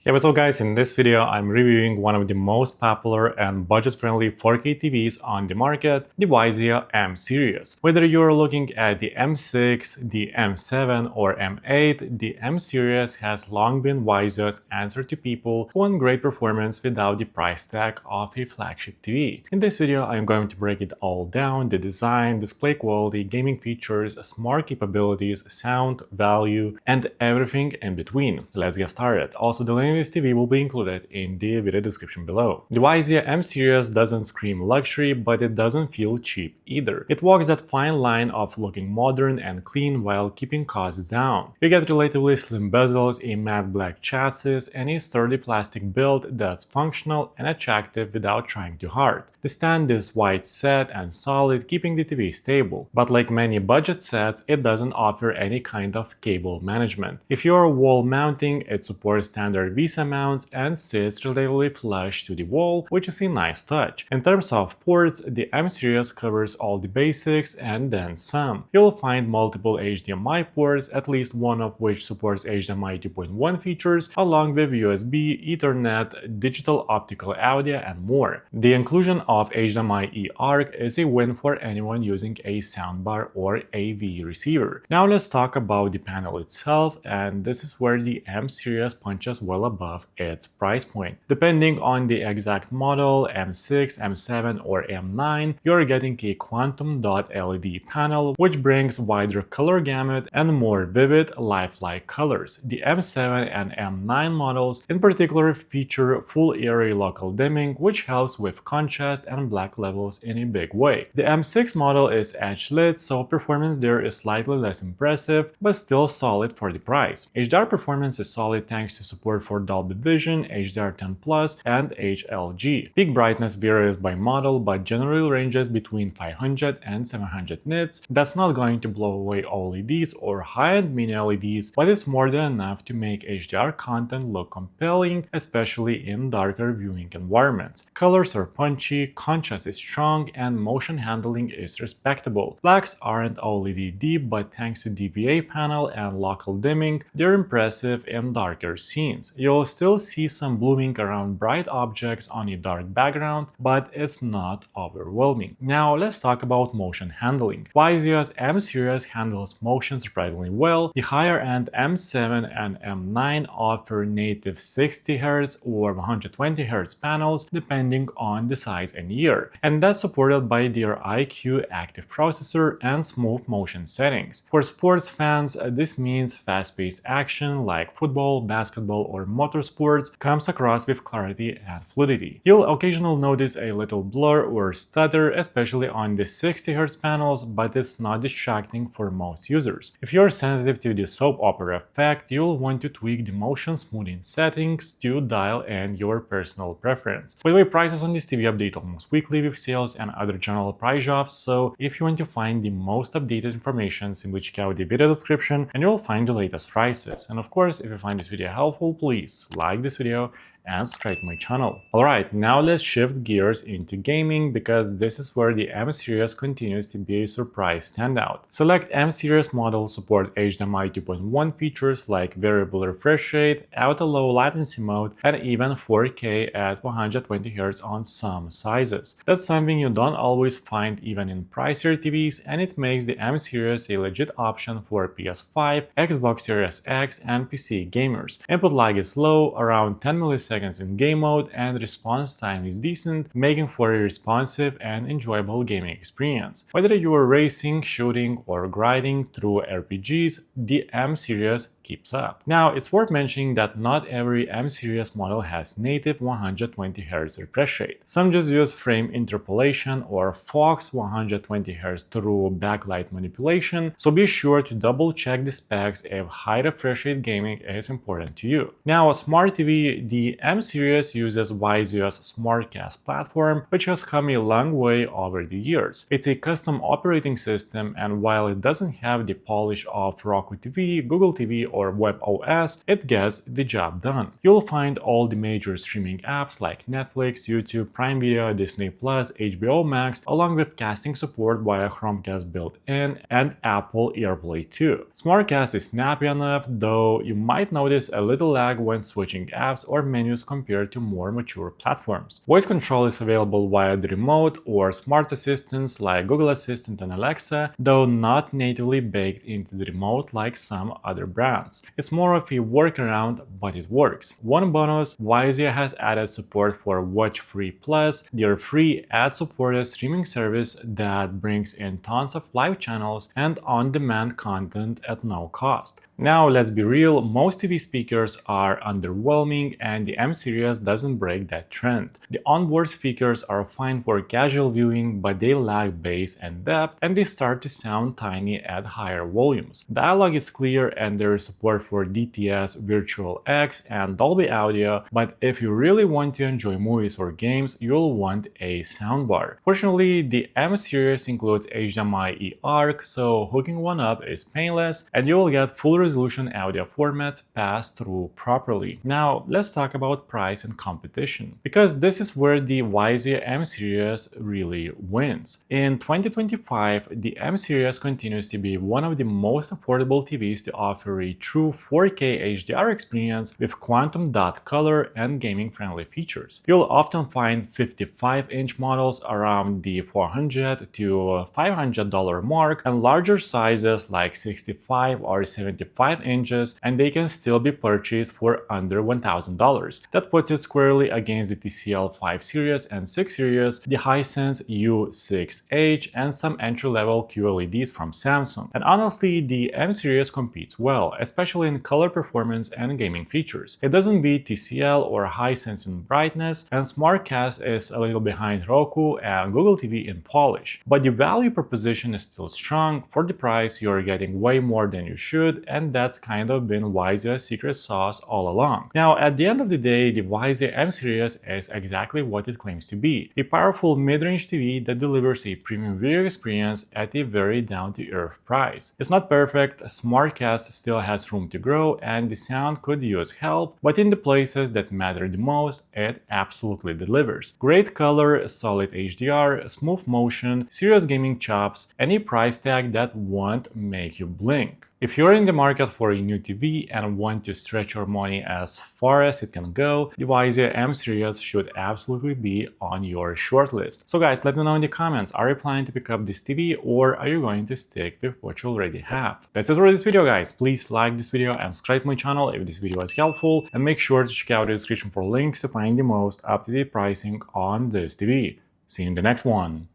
Hey, what's up guys, in this video I'm reviewing one of the most popular and budget-friendly 4K TVs on the market, the Vizio M-Series. Whether you're looking at the M6, the M7 or M8, the M-Series has long been Vizio's answer to people who want great performance without the price tag of a flagship TV. In this video I'm going to break it all down: the design, display quality, gaming features, smart capabilities, sound, value, and everything in between. Let's get started. Also, the link to this TV will be included in the video description below. The Vizio M-Series doesn't scream luxury, but it doesn't feel cheap either. It walks that fine line of looking modern and clean while keeping costs down. You get relatively slim bezels, a matte black chassis, and a sturdy plastic build that's functional and attractive without trying too hard. The stand is wide set and solid, keeping the TV stable. But like many budget sets, it doesn't offer any kind of cable management. If you're wall mounting, it supports standard Vizio mounts and sits relatively flush to the wall, which is a nice touch. In terms of ports, the M-Series covers all the basics and then some. You'll find multiple HDMI ports, at least one of which supports HDMI 2.1 features, along with USB, Ethernet, digital optical audio, and more. The inclusion of HDMI eARC is a win for anyone using a soundbar or AV receiver. Now let's talk about the panel itself, and this is where the M-Series punches well above its price point. Depending on the exact model, M6, M7 or M9, you're getting a quantum dot LED panel which brings wider color gamut and more vivid, lifelike colors. The M7 and M9 models in particular feature full area local dimming, which helps with contrast and black levels in a big way. The M6 model is edge lit, so performance there is slightly less impressive, but still solid for the price. HDR performance is solid thanks to support for Dolby Vision, HDR10+, and HLG. Peak brightness varies by model, but generally ranges between 500 and 700 nits. That's not going to blow away OLEDs or high-end mini LEDs, but it's more than enough to make HDR content look compelling, especially in darker viewing environments. Colors are punchy, contrast is strong, and motion handling is respectable. Blacks aren't OLED deep, but thanks to DVA panel and local dimming, they're impressive in darker scenes. You'll still see some blooming around bright objects on a dark background, but it's not overwhelming. Now let's talk about motion handling. Vizio's M-Series handles motion surprisingly well. The higher-end M7 and M9 offer native 60Hz or 120Hz panels depending on the size and year, and that's supported by their iQ active processor and smooth motion settings. For sports fans, this means fast-paced action like football, basketball, or motorsports comes across with clarity and fluidity. You'll occasionally notice a little blur or stutter, especially on the 60Hz panels, but it's not distracting for most users. If you're sensitive to the soap opera effect, you'll want to tweak the motion smoothing settings to dial in your personal preference. By the way, prices on this TV update almost weekly with sales and other general price drops, so if you want to find the most updated information, simply check out the video description and you'll find the latest prices. And of course, if you find this video helpful, please like this video and subscribe to my channel. Alright, now let's shift gears into gaming, because this is where the M-Series continues to be a surprise standout. Select M-Series models support HDMI 2.1 features like variable refresh rate, auto-low latency mode, and even 4K at 120Hz on some sizes. That's something you don't always find even in pricier TVs, and it makes the M-Series a legit option for PS5, Xbox Series X, and PC gamers. Input lag is low, around 10 milliseconds in game mode, and response time is decent, making for a responsive and enjoyable gaming experience. Whether you are racing, shooting, or grinding through RPGs, the M-Series keeps up. Now, it's worth mentioning that not every M-Series model has native 120Hz refresh rate. Some just use frame interpolation or Fox 120Hz through backlight manipulation, so be sure to double check the specs if high refresh rate gaming is important to you. Now, a smart TV, the M-Series uses Vizio's SmartCast platform, which has come a long way over the years. It's a custom operating system, and while it doesn't have the polish of Roku TV, Google TV, or WebOS, it gets the job done. You'll find all the major streaming apps like Netflix, YouTube, Prime Video, Disney+, HBO Max, along with casting support via Chromecast built-in and Apple AirPlay 2. SmartCast is snappy enough, though you might notice a little lag when switching apps or menus compared to more mature platforms. Voice control is available via the remote or smart assistants like Google Assistant and Alexa, though not natively baked into the remote like some other brands. It's more of a workaround, but it works. One bonus, Vizio has added support for Watch Free Plus, their free ad-supported streaming service that brings in tons of live channels and on-demand content at no cost. Now, let's be real, most TV speakers are underwhelming and the M-Series doesn't break that trend. The onboard speakers are fine for casual viewing, but they lack bass and depth and they start to sound tiny at higher volumes. Dialogue is clear and there is support for DTS, Virtual X, and Dolby Audio, but if you really want to enjoy movies or games, you'll want a soundbar. Fortunately, the M-Series includes HDMI eARC, so hooking one up is painless and you will get full resolution audio formats passed through properly. Now, let's talk about price and competition, because this is where the Vizio M-Series really wins. In 2025, the M-Series continues to be one of the most affordable TVs to offer a true 4K HDR experience with quantum dot color and gaming-friendly features. You'll often find 55-inch models around the $400 to $500 mark and larger sizes like 65 or 75 inches, and they can still be purchased for under $1,000. That puts it squarely against the TCL 5 series and 6 series, the Hisense U6H, and some entry-level QLEDs from Samsung. And honestly, the M-Series competes well, especially in color performance and gaming features. It doesn't beat TCL or Hisense in brightness, and SmartCast is a little behind Roku and Google TV in polish. But the value proposition is still strong. For the price, you're getting way more than you should, and that's kind of been Vizio's secret sauce all along. Now, at the end of the day, the Vizio M-Series is exactly what it claims to be: a powerful mid-range TV that delivers a premium video experience at a very down-to-earth price. It's not perfect, SmartCast still has room to grow, and the sound could use help, but in the places that matter the most, it absolutely delivers. Great color, solid HDR, smooth motion, serious gaming chops, and a price tag that won't make you blink. If you're in the market for a new TV and want to stretch your money as far as it can go, the Vizio M-Series should absolutely be on your shortlist. So guys, let me know in the comments, are you planning to pick up this TV or are you going to stick with what you already have? That's it for this video, guys. Please like this video and subscribe to my channel if this video was helpful, and make sure to check out the description for links to find the most up-to-date pricing on this TV. See you in the next one.